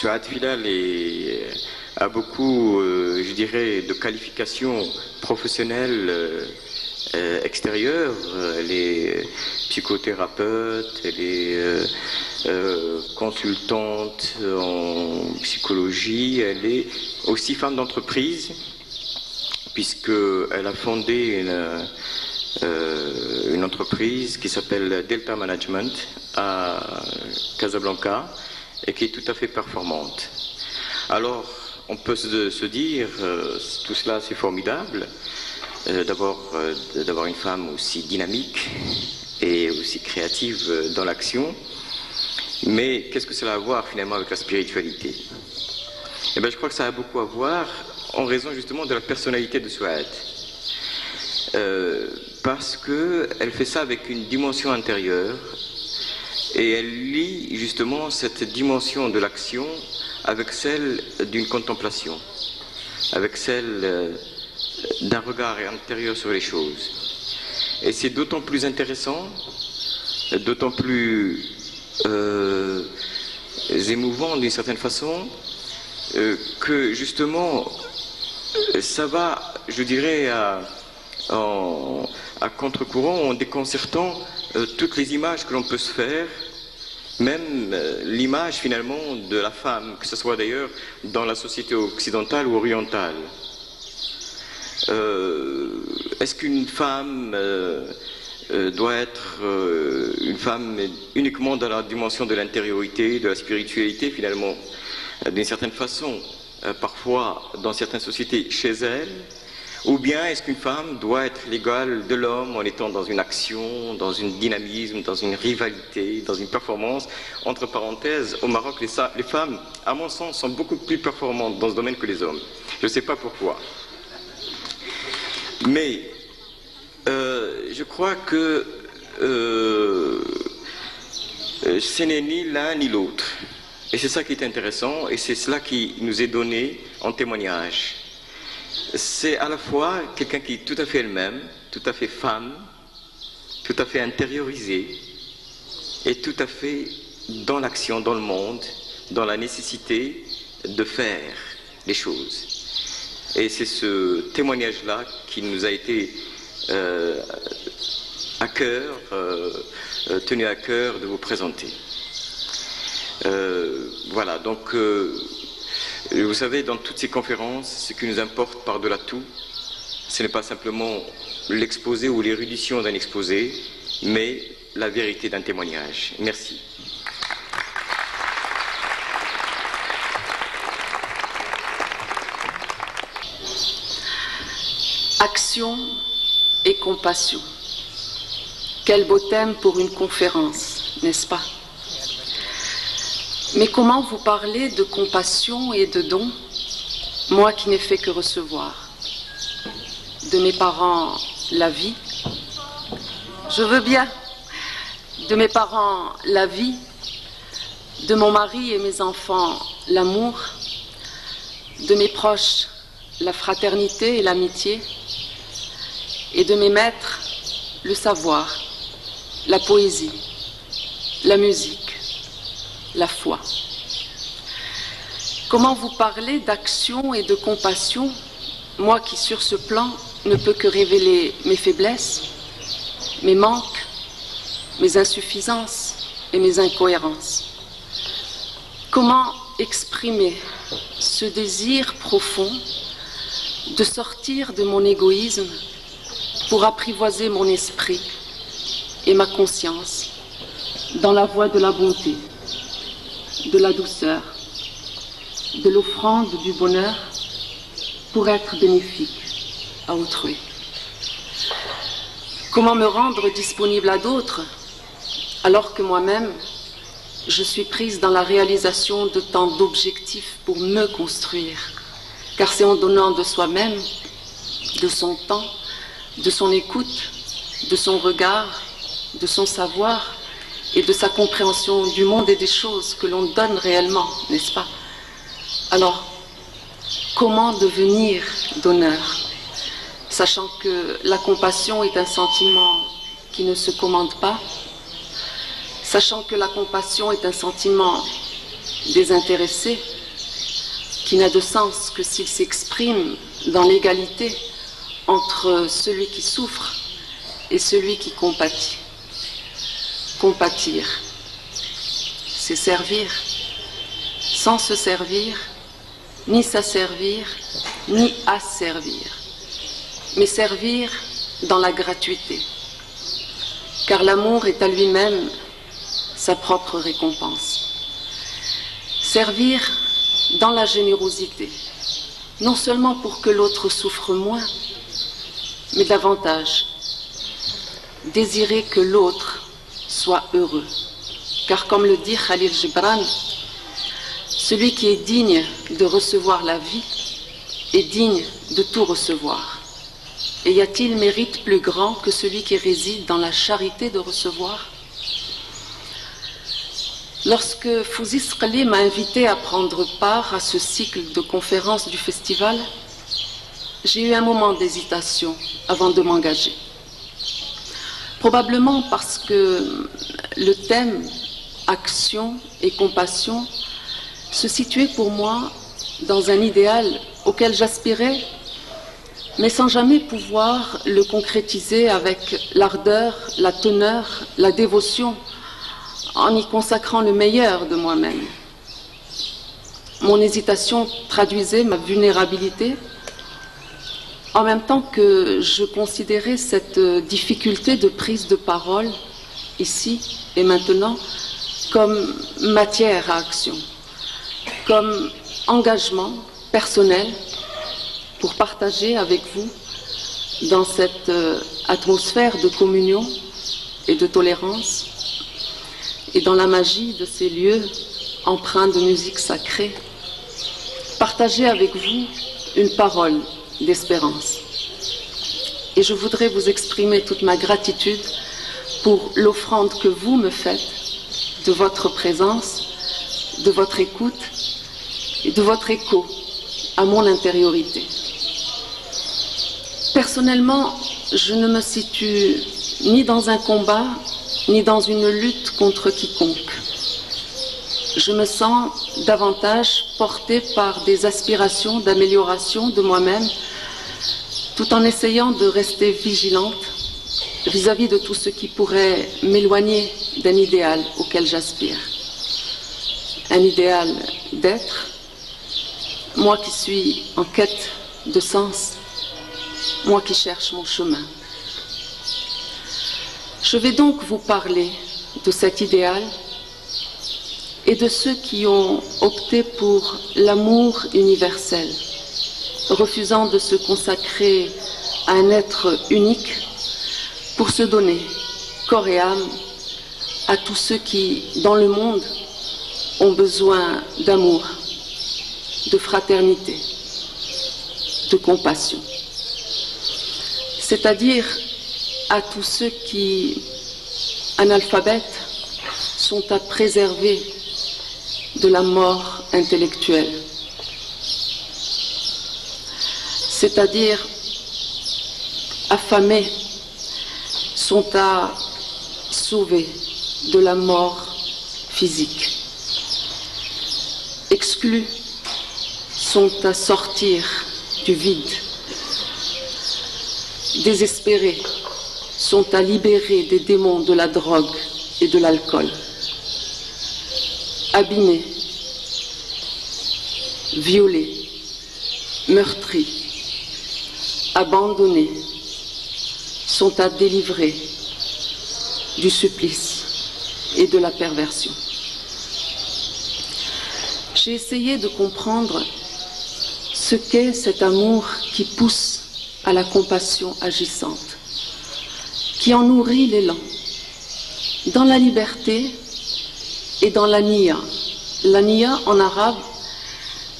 Souad Filal a beaucoup, je dirais, de qualifications professionnelles extérieures. Elle est psychothérapeute, elle est consultante en psychologie, elle est aussi femme d'entreprise, puisqu'elle a fondé une entreprise qui s'appelle Delta Management à Casablanca et qui est tout à fait performante. Alors, on peut se dire, tout cela c'est formidable, d'avoir une femme aussi dynamique et aussi créative dans l'action, mais qu'est-ce que cela a à voir finalement avec la spiritualité? Eh bien, je crois que ça a beaucoup à voir en raison justement de la personnalité de Souad. Parce qu'elle fait ça avec une dimension intérieure et elle lie justement cette dimension de l'action avec celle d'une contemplation, avec celle d'un regard intérieur sur les choses. Et c'est d'autant plus intéressant, d'autant plus émouvant d'une certaine façon, que justement ça va, je dirais, à contre-courant, en déconcertant toutes les images que l'on peut se faire, même l'image finalement de la femme, que ce soit d'ailleurs dans la société occidentale ou orientale. Est-ce qu'une femme doit être une femme uniquement dans la dimension de l'intériorité, de la spiritualité finalement, d'une certaine façon, parfois dans certaines sociétés chez elle? Ou bien est-ce qu'une femme doit être l'égale de l'homme en étant dans une action, dans un dynamisme, dans une rivalité, dans une performance? Entre parenthèses, au Maroc, les femmes, à mon sens, sont beaucoup plus performantes dans ce domaine que les hommes. Je ne sais pas pourquoi. Mais je crois que ce n'est ni l'un ni l'autre. Et c'est ça qui est intéressant, et c'est cela qui nous est donné en témoignage. C'est à la fois quelqu'un qui est tout à fait elle-même, tout à fait femme, tout à fait intériorisée, et tout à fait dans l'action, dans le monde, dans la nécessité de faire les choses. Et c'est ce témoignage-là qui nous a été à cœur, tenu à cœur de vous présenter. Voilà, donc vous savez, dans toutes ces conférences, ce qui nous importe par-delà tout, ce n'est pas simplement l'exposé ou l'érudition d'un exposé, mais la vérité d'un témoignage. Merci. Action et compassion. Quel beau thème pour une conférence, n'est-ce pas? Mais comment vous parler de compassion et de don, moi qui n'ai fait que recevoir? De mes parents, la vie. Je veux bien. De mes parents, la vie. De mon mari et mes enfants, l'amour. De mes proches, la fraternité et l'amitié. Et de mes maîtres, le savoir, la poésie, la musique, la foi. Comment vous parler d'action et de compassion, moi qui sur ce plan ne peux que révéler mes faiblesses, mes manques, mes insuffisances et mes incohérences? Comment exprimer ce désir profond de sortir de mon égoïsme pour apprivoiser mon esprit et ma conscience dans la voie de la bonté, de la douceur, de l'offrande du bonheur pour être bénéfique à autrui? Comment me rendre disponible à d'autres alors que moi-même je suis prise dans la réalisation de tant d'objectifs pour me construire? Car c'est en donnant de soi-même, de son temps, de son écoute, de son regard, de son savoir et de sa compréhension du monde et des choses que l'on donne réellement, n'est-ce pas? Alors, comment devenir donneur, sachant que la compassion est un sentiment qui ne se commande pas, sachant que la compassion est un sentiment désintéressé, qui n'a de sens que s'il s'exprime dans l'égalité entre celui qui souffre et celui qui compatit. Compatir, c'est servir, sans se servir, ni s'asservir, ni asservir, mais servir dans la gratuité, car l'amour est à lui-même sa propre récompense. Servir dans la générosité, non seulement pour que l'autre souffre moins, mais davantage. Désirer que l'autre soit heureux. Car comme le dit Khalil Gibran, celui qui est digne de recevoir la vie est digne de tout recevoir. Et y a-t-il mérite plus grand que celui qui réside dans la charité de recevoir? Lorsque Fouzis Qali m'a invité à prendre part à ce cycle de conférences du festival, j'ai eu un moment d'hésitation avant de m'engager. Probablement parce que le thème action et compassion se situait pour moi dans un idéal auquel j'aspirais, mais sans jamais pouvoir le concrétiser avec l'ardeur, la teneur, la dévotion, en y consacrant le meilleur de moi-même. Mon hésitation traduisait ma vulnérabilité, en même temps que je considérais cette difficulté de prise de parole, ici et maintenant, comme matière à action, comme engagement personnel pour partager avec vous dans cette atmosphère de communion et de tolérance et dans la magie de ces lieux empreints de musique sacrée, partager avec vous une parole d'espérance. Et je voudrais vous exprimer toute ma gratitude pour l'offrande que vous me faites de votre présence, de votre écoute et de votre écho à mon intériorité. Personnellement, je ne me situe ni dans un combat, ni dans une lutte contre quiconque. Je me sens davantage portée par des aspirations d'amélioration de moi-même, tout en essayant de rester vigilante vis-à-vis de tout ce qui pourrait m'éloigner d'un idéal auquel j'aspire. Un idéal d'être, moi qui suis en quête de sens, moi qui cherche mon chemin. Je vais donc vous parler de cet idéal et de ceux qui ont opté pour l'amour universel, refusant de se consacrer à un être unique pour se donner corps et âme à tous ceux qui, dans le monde, ont besoin d'amour, de fraternité, de compassion. C'est-à-dire à tous ceux qui, analphabètes, sont à préserver de la mort intellectuelle. C'est-à-dire affamés, sont à sauver de la mort physique. Exclus sont à sortir du vide. Désespérés sont à libérer des démons de la drogue et de l'alcool. Abîmés, violés, meurtris, abandonnés, sont à délivrer du supplice et de la perversion. J'ai essayé de comprendre ce qu'est cet amour qui pousse à la compassion agissante, qui en nourrit l'élan, dans la liberté et dans la niya. La niya en arabe,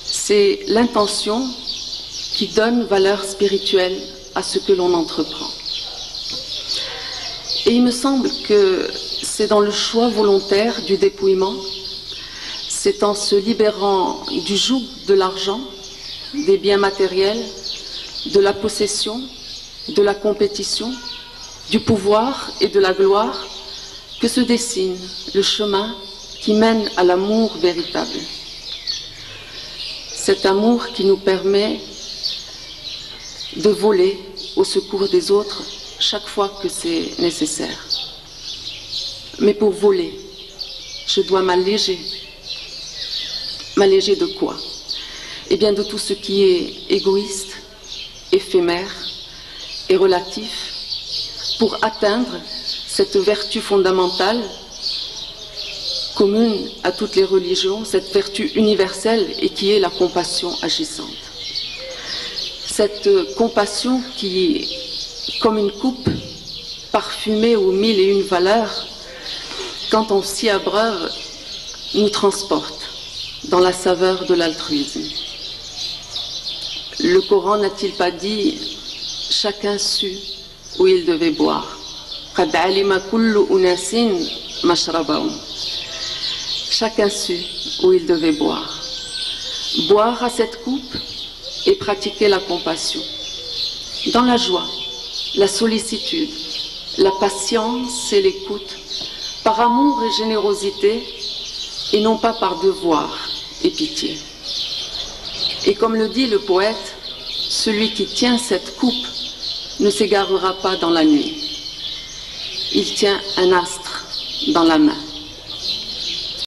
c'est l'intention qui donne valeur spirituelle à ce que l'on entreprend. Et il me semble que c'est dans le choix volontaire du dépouillement, c'est en se libérant du joug de l'argent, des biens matériels, de la possession, de la compétition, du pouvoir et de la gloire, que se dessine le chemin qui mène à l'amour véritable. Cet amour qui nous permet de voler au secours des autres chaque fois que c'est nécessaire. Mais pour voler, je dois m'alléger. M'alléger de quoi? Eh bien de tout ce qui est égoïste, éphémère et relatif, pour atteindre cette vertu fondamentale commune à toutes les religions, cette vertu universelle et qui est la compassion agissante. Cette compassion qui, comme une coupe parfumée aux mille et une valeurs, quand on s'y abreuve, nous transporte dans la saveur de l'altruisme. Le Coran n'a-t-il pas dit « Chacun sut où il devait boire » قَدْ عَلِمَ كُلُّ أُنَاسٍ مَشْرَبَهُمْ. Chacun sut où il devait boire. Boire à cette coupe et pratiquer la compassion. Dans la joie, la sollicitude, la patience et l'écoute, par amour et générosité, et non pas par devoir et pitié. Et comme le dit le poète, celui qui tient cette coupe ne s'égarera pas dans la nuit. Il tient un astre dans la main.